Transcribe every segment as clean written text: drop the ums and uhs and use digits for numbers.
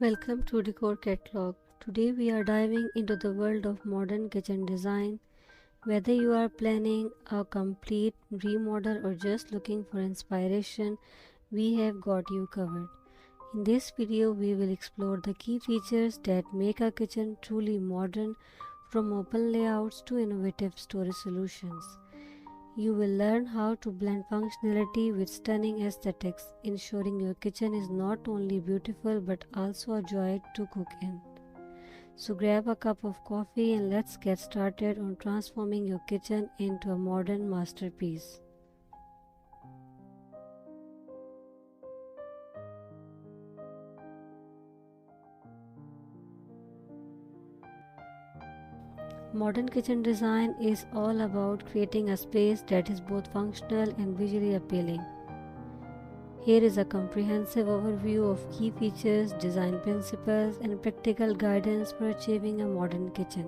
Welcome to Decor Catalog. Today we are diving into the world of modern kitchen design. Whether you are planning a complete remodel or just looking for inspiration, we have got you covered. In this video, we will explore the key features that make a kitchen truly modern, from open layouts to innovative storage solutions. You will learn how to blend functionality with stunning aesthetics, ensuring your kitchen is not only beautiful but also a joy to cook in. So grab a cup of coffee and let's get started on transforming your kitchen into a modern masterpiece. Modern kitchen design is all about creating a space that is both functional and visually appealing. Here is a comprehensive overview of key features, design principles, and practical guidance for achieving a modern kitchen.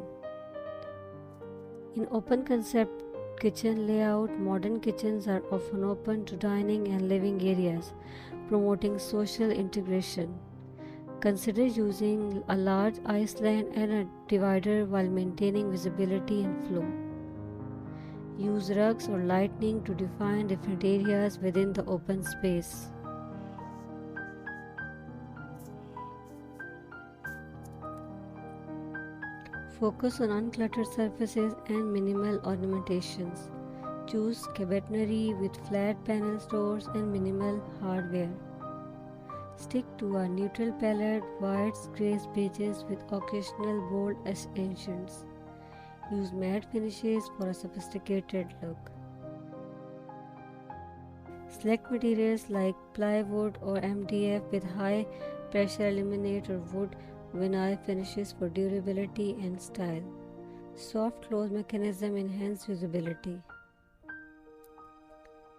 In open concept kitchen layout, modern kitchens are often open to dining and living areas, promoting social integration. Consider using a large island and a divider while maintaining visibility and flow. Use rugs or lighting to define different areas within the open space. Focus on uncluttered surfaces and minimal ornamentations. Choose cabinetry with flat panel doors and minimal hardware. Stick to a neutral palette, whites, grays, beiges with occasional bold accents. Use matte finishes for a sophisticated look. Select materials like plywood or MDF with high pressure laminate or wood vinyl finishes for durability and style. Soft close mechanism enhance usability.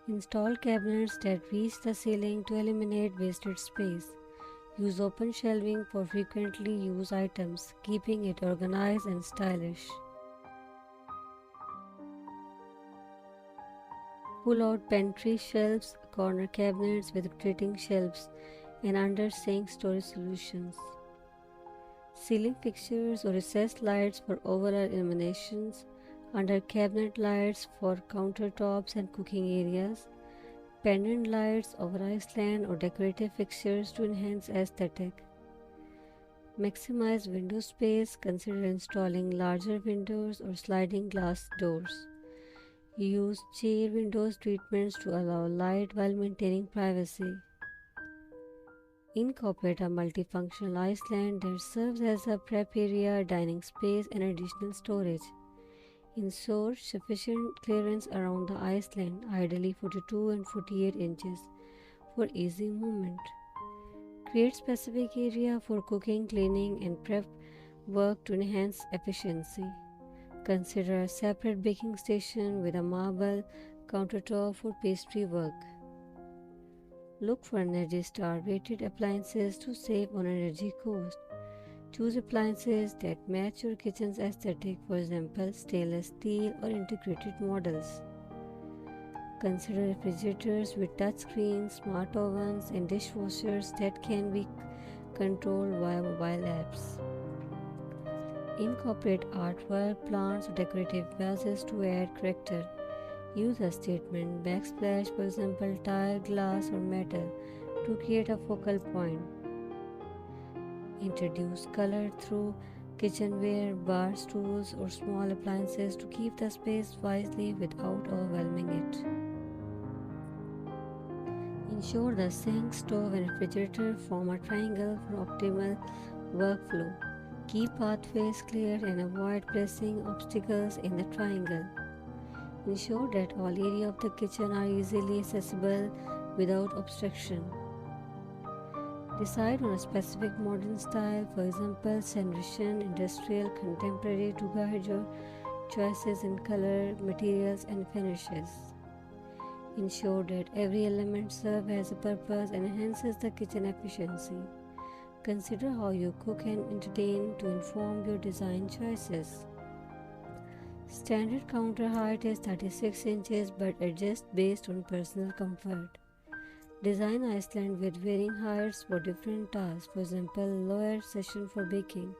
Install cabinets that reach the ceiling to eliminate wasted space. Use open shelving for frequently used items, keeping it organized and stylish. Pull out pantry shelves, corner cabinets with rotating shelves, and under-sink storage solutions. Ceiling fixtures or recessed lights for overall illuminations, under cabinet lights for countertops and cooking areas, pendant lights over island or decorative fixtures to enhance aesthetic. Maximize window space, consider installing larger windows or sliding glass doors. Use chair windows treatments to allow light while maintaining privacy. Incorporate a multifunctional island that serves as a prep area, dining space, and additional storage. Ensure sufficient clearance around the island, ideally 42 and 48 inches, for easy movement. Create specific area for cooking, cleaning, and prep work to enhance efficiency. Consider a separate baking station with a marble countertop for pastry work. Look for Energy Star rated appliances to save on energy cost. Choose appliances that match your kitchen's aesthetic, for example, stainless steel or integrated models. Consider refrigerators with touchscreens, smart ovens, and dishwashers that can be controlled via mobile apps. Incorporate artwork, plants, or decorative vases to add character. Use a statement backsplash, for example, tile, glass, or metal, to create a focal point. Introduce color through kitchenware, bar stools, or small appliances to keep the space wisely without overwhelming it. Ensure the sink, stove, and refrigerator form a triangle for optimal workflow. Keep pathways clear and avoid placing obstacles in the triangle. Ensure that all areas of the kitchen are easily accessible without obstruction. Decide on a specific modern style, for example, Centrician, industrial, contemporary, to guide your choices in color, materials, and finishes. Ensure that every element serves as a purpose and enhances the kitchen efficiency. Consider how you cook and entertain to inform your design choices. Standard counter height is 36 inches but adjusts based on personal comfort. Design Iceland with varying heights for different tasks, for example, lower session for baking.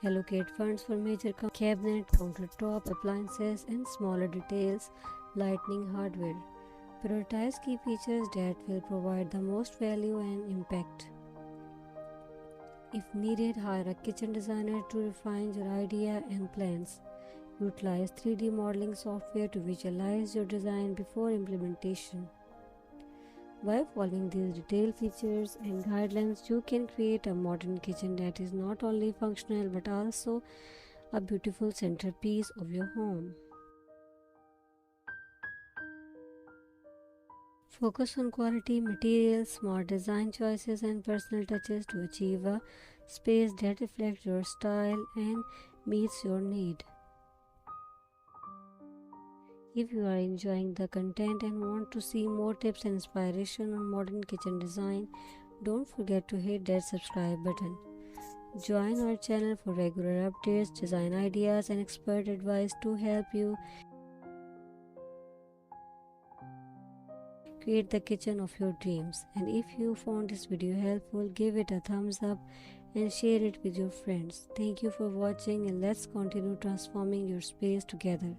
Allocate funds for major cabinet, countertop, appliances, and smaller details, lighting hardware. Prioritize key features that will provide the most value and impact. If needed, hire a kitchen designer to refine your idea and plans. Utilize 3D modeling software to visualize your design before implementation. By following these detailed features and guidelines, you can create a modern kitchen that is not only functional but also a beautiful centerpiece of your home. Focus on quality materials, smart design choices, and personal touches to achieve a space that reflects your style and meets your need. If you are enjoying the content and want to see more tips and inspiration on modern kitchen design, don't forget to hit that subscribe button. Join our channel for regular updates, design ideas, and expert advice to help you create the kitchen of your dreams. And if you found this video helpful, give it a thumbs up and share it with your friends. Thank you for watching, and let's continue transforming your space together.